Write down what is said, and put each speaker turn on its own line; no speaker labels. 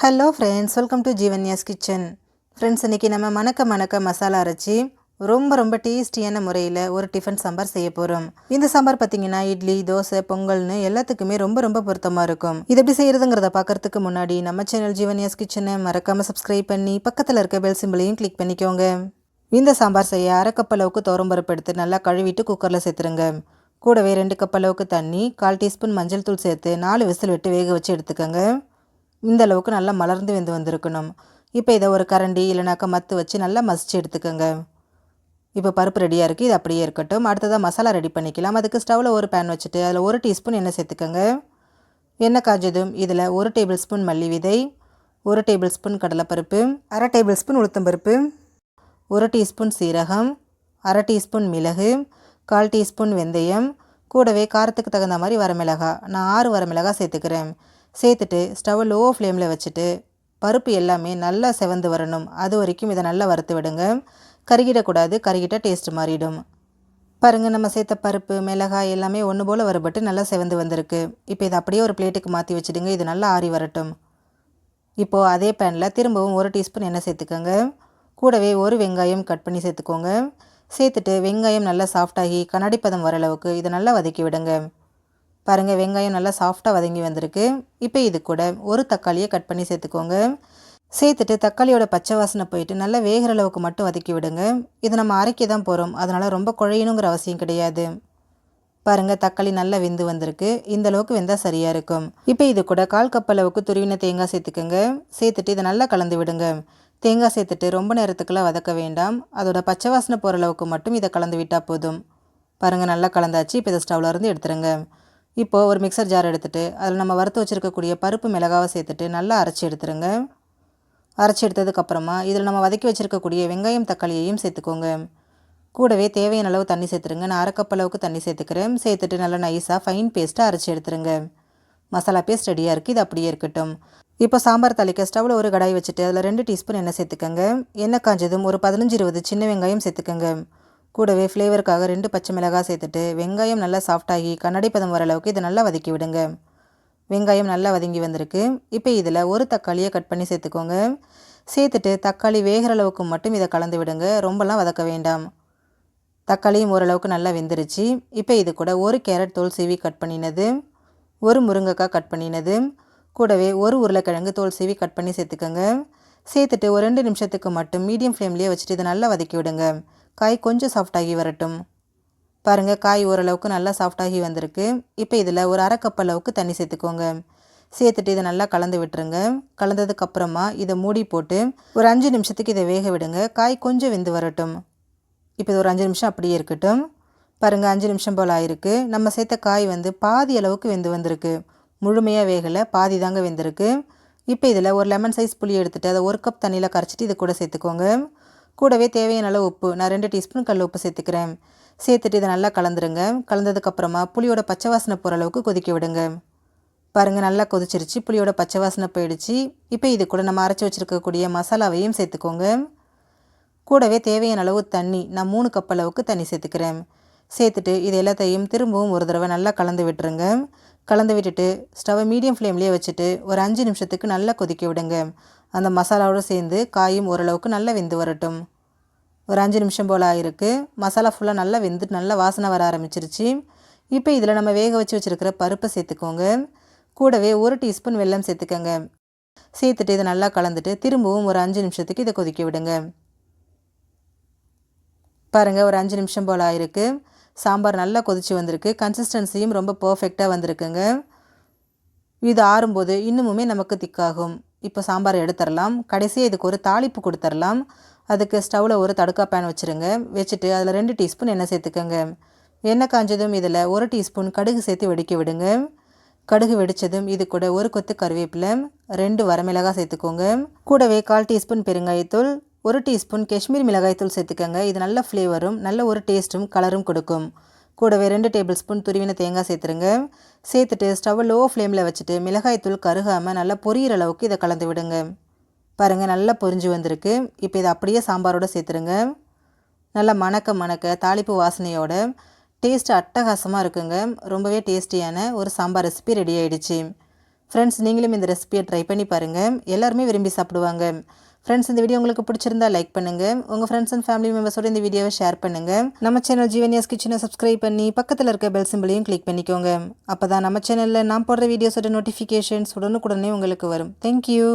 Hello friends, welcome to Jeevanya's kitchen. Friends, இன்றைக்கி நம்ம மணக்க மசாலா அரைச்சி ரொம்ப டேஸ்டியான முறையில் ஒரு டிஃபன் சாம்பார் செய்ய போகிறோம். இந்த சாம்பார் பார்த்திங்கன்னா இட்லி, தோசை, பொங்கல்னு எல்லாத்துக்குமே ரொம்ப பொருத்தமாக இருக்கும். இது எப்படி செய்கிறதுங்கிறத பார்க்குறதுக்கு முன்னாடி நம்ம சேனல் ஜீவன்யாஸ் கிச்சனை மறக்காமல் சப்ஸ்கிரைப் பண்ணி பக்கத்தில் இருக்க பெல் சிம்பிளையும் கிளிக் பண்ணிக்கோங்க. இந்த சாம்பார் செய்ய அரை கப் அளவுக்கு துவரம்பருப்பு எடுத்து நல்லா கழுவிட்டு குக்கரில் சேர்த்துருங்க. கூடவே 2 கப் அளவுக்கு தண்ணி, 1/4 டீஸ்பூன் மஞ்சள் தூள் சேர்த்து 4 விசில் விட்டு வேக வச்சு எடுத்துக்கோங்க. இந்த அளவுக்கு நல்லா மலர்ந்து வெந்து வந்திருக்கணும். இப்போ இதை ஒரு கரண்டி இல்லைனாக்கா மத்து வச்சு நல்லா மசிச்சு எடுத்துக்கோங்க. இப்போ பருப்பு ரெடியாக இருக்குது, இது அப்படியே இருக்கட்டும். அடுத்ததாக மசாலா ரெடி பண்ணிக்கலாம். அதுக்கு ஸ்டவ்வில் ஒரு பேன் வச்சுட்டு அதில் 1 டீஸ்பூன் எண்ணெய் சேர்த்துக்கோங்க. எண்ணெய் காஞ்சதும் இதில் 1 டேபிள் ஸ்பூன் மல்லி விதை, 1 டேபிள் ஸ்பூன் கடலைப்பருப்பு, 1/2 டேபிள் ஸ்பூன் உளுத்தம்பருப்பு, 1 டீஸ்பூன் சீரகம், 1/2 டீஸ்பூன் மிளகு, 1/4 டீஸ்பூன் வெந்தயம், கூடவே காரத்துக்கு தகுந்த மாதிரி வரமிளகாய். நான் 6 வரமிளகாய் சேர்த்துக்கிறேன். சேர்த்துட்டு ஸ்டவ் லோ ஃப்ளேமில் வச்சுட்டு பருப்பு எல்லாமே நல்லா செவந்து வரணும். அது வரைக்கும் இதை நல்லா வறுத்து விடுங்க. கருகிடக்கூடாது, கருகிட்டால் டேஸ்ட் மாறிடும். பாருங்கள், நம்ம சேர்த்த பருப்பு, மிளகாய் எல்லாமே ஒன்று போல் வறுபட்டு நல்லா செவந்து வந்திருக்கு. இப்போ இதை அப்படியே ஒரு பிளேட்டுக்கு மாற்றி வச்சுடுங்க. இது நல்லா ஆறி வரட்டும். இப்போது அதே பேனில் திரும்பவும் 1 டீஸ்பூன் எண்ணெய் சேர்த்துக்கோங்க. கூடவே ஒரு வெங்காயம் கட் பண்ணி சேர்த்துக்கோங்க. சேர்த்துட்டு வெங்காயம் நல்லா சாஃப்டாகி கண்ணாடி பதம் வர அளவுக்கு இதை நல்லா வதக்கி விடுங்க. பாருங்கள், வெங்காயம் நல்லா சாஃப்டாக வதங்கி வந்திருக்கு. இப்போ இது கூட ஒரு தக்காளியை கட் பண்ணி சேர்த்துக்கோங்க. சேர்த்துட்டு தக்காளியோட பச்சை வாசனை போயிட்டு நல்லா வேகிற அளவுக்கு மட்டும் வதக்கி விடுங்க. இது நம்ம அரைக்க தான் போகிறோம், அதனால் ரொம்ப குழையணுங்கிற அவசியம் கிடையாது. பாருங்கள், தக்காளி நல்லா வெந்து வந்திருக்கு. இந்த அளவுக்கு வெந்தால் சரியாக இருக்கும். இப்போ இது கூட 1/4 கப் அளவுக்கு துருவின தேங்காய் சேர்த்துக்கோங்க. சேர்த்துட்டு இதை நல்லா கலந்து விடுங்க. தேங்காய் சேர்த்துட்டு ரொம்ப நேரத்துக்குலாம் வதக்க வேண்டாம். அதோட பச்சை வாசனை போகிற அளவுக்கு மட்டும் இதை கலந்து விட்டால் போதும். பாருங்கள், நல்லா கலந்தாச்சு. இப்போ இதை ஸ்டவ்வில் இருந்து எடுத்துருங்க. இப்போது ஒரு மிக்சர் ஜார் எடுத்துகிட்டு அதில் நம்ம வறுத்து வச்சுருக்கக்கூடிய பருப்பு மிளகாவை சேர்த்துட்டு நல்லா அரைச்சி எடுத்துருங்க. அரைச்சி எடுத்ததுக்கப்புறமா இதில் நம்ம வதக்கி வச்சுருக்கக்கூடிய வெங்காயம் தக்காளியையும் சேர்த்துக்கோங்க. கூடவே தேவையான அளவு தண்ணி சேர்த்துருங்க. நான் 1/2 கப் அளவுக்கு தண்ணி சேர்த்துக்கிறேன். சேர்த்துட்டு நல்லா நைஸாக ஃபைன் பேஸ்ட்டாக அரைச்சி எடுத்துருங்க. மசாலா பேஸ்ட் ரெடியாக இருக்குது, இது அப்படியே இருக்கட்டும். இப்போ சாம்பார் தாளிக்க ஸ்டவ்வில் ஒரு கடாய் வச்சுட்டு அதில் 2 டீஸ்பூன் எண்ணெய் சேர்த்துக்கோங்க. எண்ணெய் காஞ்சதும் ஒரு 15-20 சின்ன வெங்காயம் சேர்த்துக்கோங்க. கூடவே ஃப்ளேவருக்காக 2 பச்சை மிளகாய் சேர்த்துட்டு வெங்காயம் நல்லா சாஃப்டாகி கண்ணாடி பதம் வர அளவுக்கு இதை நல்லா வதக்கி விடுங்க. வெங்காயம் நல்லா வதங்கி வந்திருக்கு. இப்போ இதில் ஒரு தக்காளியை கட் பண்ணி சேர்த்துக்கோங்க. சேர்த்துட்டு தக்காளி வேகிற அளவுக்கு மட்டும் இதை கலந்து விடுங்க. ரொம்பலாம் வதக்க வேண்டாம். தக்காளியும் ஓரளவுக்கு நல்லா வெந்துருச்சு. இப்போ இது கூட 1 கேரட் தோல் சீவி கட் பண்ணினது, 1 முருங்கைக்காய் கட் பண்ணினது, கூடவே 1 உருளைக்கிழங்கு தோல் சீவி கட் பண்ணி சேர்த்துக்கோங்க. சேர்த்துட்டு ஒரு 2 நிமிஷத்துக்கு மட்டும் மீடியம் ஃப்ளேம்லேயே வச்சுட்டு இதை நல்லா வதக்கி விடுங்க. காய் கொஞ்சம் சாஃப்டாகி வரட்டும். பாருங்கள், காய் ஓரளவுக்கு நல்லா சாஃப்டாகி வந்திருக்கு. இப்போ இதில் ஒரு 1/2 கப் அளவுக்கு தண்ணி சேர்த்துக்கோங்க. சேர்த்துட்டு இதை நல்லா கலந்து விட்டுருங்க. கலந்ததுக்கப்புறமா இதை மூடி போட்டு ஒரு 5 நிமிஷத்துக்கு இதை வேக விடுங்க. காய் கொஞ்சம் வெந்து வரட்டும். இப்போ இது ஒரு 5 நிமிஷம் அப்படியே இருக்கட்டும். பாருங்கள், 5 நிமிஷம் போல் ஆயிருக்கு. நம்ம சேர்த்த காய் பாதி அளவுக்கு வெந்து வந்திருக்கு. முழுமையாக வேகலை, பாதி தாங்க வெந்திருக்கு. இப்போ இதில் ஒரு லெமன் சைஸ் புளி எடுத்துகிட்டு அதை 1 கப் தண்ணியில் கரைச்சிட்டு இது கூட சேர்த்துக்கோங்க. கூடவே தேவையான அளவு உப்பு, நான் 2 டீஸ்பூன் கல் உப்பு சேர்த்துக்கிறேன். சேர்த்துட்டு இதை நல்லா கலந்துருங்க. கலந்ததுக்கப்புறமா புளியோட பச்சை வாசனை போகிற அளவுக்கு கொதிக்க விடுங்க. பாருங்கள், நல்லா கொதிச்சிருச்சு. புளியோட பச்சை வாசனை போயிடுச்சு. இப்போ இது கூட நம்ம அரைச்சி வச்சுருக்கக்கூடிய மசாலாவையும் சேர்த்துக்கோங்க. கூடவே தேவையான அளவு தண்ணி, நான் 3 கப் அளவுக்கு தண்ணி சேர்த்துக்கிறேன். சேர்த்துட்டு இது எல்லாத்தையும் திரும்பவும் ஒரு தடவை நல்லா கலந்து விட்டுருங்க. கலந்து விட்டுட்டு ஸ்டவ்வை மீடியம் ஃப்ளேம்லேயே வச்சுட்டு ஒரு 5 நிமிஷத்துக்கு நல்லா கொதிக்க விடுங்க. அந்த மசாலாவோடு சேர்ந்து காயும் ஓரளவுக்கு நல்லா வெந்து வரட்டும். ஒரு 5 நிமிஷம் போல் ஆயிருக்கு. மசாலா ஃபுல்லாக நல்லா வெந்து நல்லா வாசனை வர ஆரம்பிச்சிருச்சு. இப்போ இதில் நம்ம வேக வச்சு வச்சுருக்கிற பருப்பை சேர்த்துக்கோங்க. கூடவே 1 டீஸ்பூன் வெல்லம் சேர்த்துக்கோங்க. சேர்த்துட்டு இதை நல்லா கலந்துட்டு திரும்பவும் ஒரு 5 நிமிஷத்துக்கு இதை கொதிக்க விடுங்க. பாருங்கள், ஒரு 5 நிமிஷம் போல் ஆயிருக்கு. சாம்பார் நல்லா கொதிச்சு வந்திருக்கு. கன்சிஸ்டன்சியும் ரொம்ப பர்ஃபெக்டாக வந்திருக்குங்க. இது ஆறும்போது இன்னுமுமே நமக்கு திக்காகும். இப்போ சாம்பார் எடுத்துடலாம். கடைசியாக இதுக்கு ஒரு தாளிப்பு கொடுத்துடலாம். அதுக்கு ஸ்டவ்வில் ஒரு தடுக்கா பேன் வச்சுருங்க. வச்சுட்டு அதில் 2 டீஸ்பூன் எண்ணெய் சேர்த்துக்கோங்க. எண்ணெய் காஞ்சதும் இதில் 1 டீஸ்பூன் கடுகு சேர்த்து வெடிக்க விடுங்க. கடுகு வெடித்ததும் இது கூட ஒரு கொத்து கருவேப்பிலை, 2 வரமிளகாய் சேர்த்துக்கோங்க. கூடவே 1/4 டீஸ்பூன் பெருங்காயத்தூள், 1 டீஸ்பூன் காஷ்மீர் மிளகாய்த்தூள் சேர்த்துக்கோங்க. இது நல்ல ஃப்ளேவரும் நல்ல ஒரு டேஸ்ட்டும் கலரும் கொடுக்கும். கூடவே 2 டேபிள் ஸ்பூன் துருவின தேங்காய் சேர்த்துருங்க. சேர்த்துட்டு ஸ்டவ் லோ ஃப்ளேமில் வச்சுட்டு மிளகாய்த்தூள் கருகாமல் நல்லா பொரியிற அளவுக்கு இதை கலந்து விடுங்க. பாருங்கள், நல்லா பொரிஞ்சு வந்திருக்கு. இப்போ இதை அப்படியே சாம்பாரோடு சேர்த்துருங்க. நல்லா மணக்க தாளிப்பு வாசனையோட டேஸ்ட் அட்டகாசமாக இருக்குங்க. ரொம்பவே டேஸ்டியான ஒரு சாம்பார் ரெசிபி ரெடி ஆகிடுச்சு. ஃப்ரெண்ட்ஸ் நீங்களும் இந்த ரெசிபியை ட்ரை பண்ணி பாருங்கள், எல்லாருமே விரும்பி சாப்பிடுவாங்க. ஃப்ரெண்ட்ஸ் இந்த வீடியோ உங்களுக்கு பிடிச்சிருந்தா லைக் பண்ணுங்கள், உங்கள் ஃப்ரெண்ட்ஸ் அண்ட் ஃபேமிலி மெம்பர்ஸோட இந்த வீடியோவை ஷேர் பண்ணுங்கள். நம்ம சேனல் ஜீவன்யாஸ் கிச்சனை சப்ஸ்கிரைப் பண்ணி பக்கத்தில் இருக்க பெல் சிம்பிளையும் கிளிக் பண்ணிக்கோங்க. அப்போ தான் நம்ம சேனலில் நான் போடுற வீடியோஸோட நோட்டிஃபிகேஷன்ஸ் உடனுக்குடனே உங்களுக்கு வரும். தேங்க்யூ.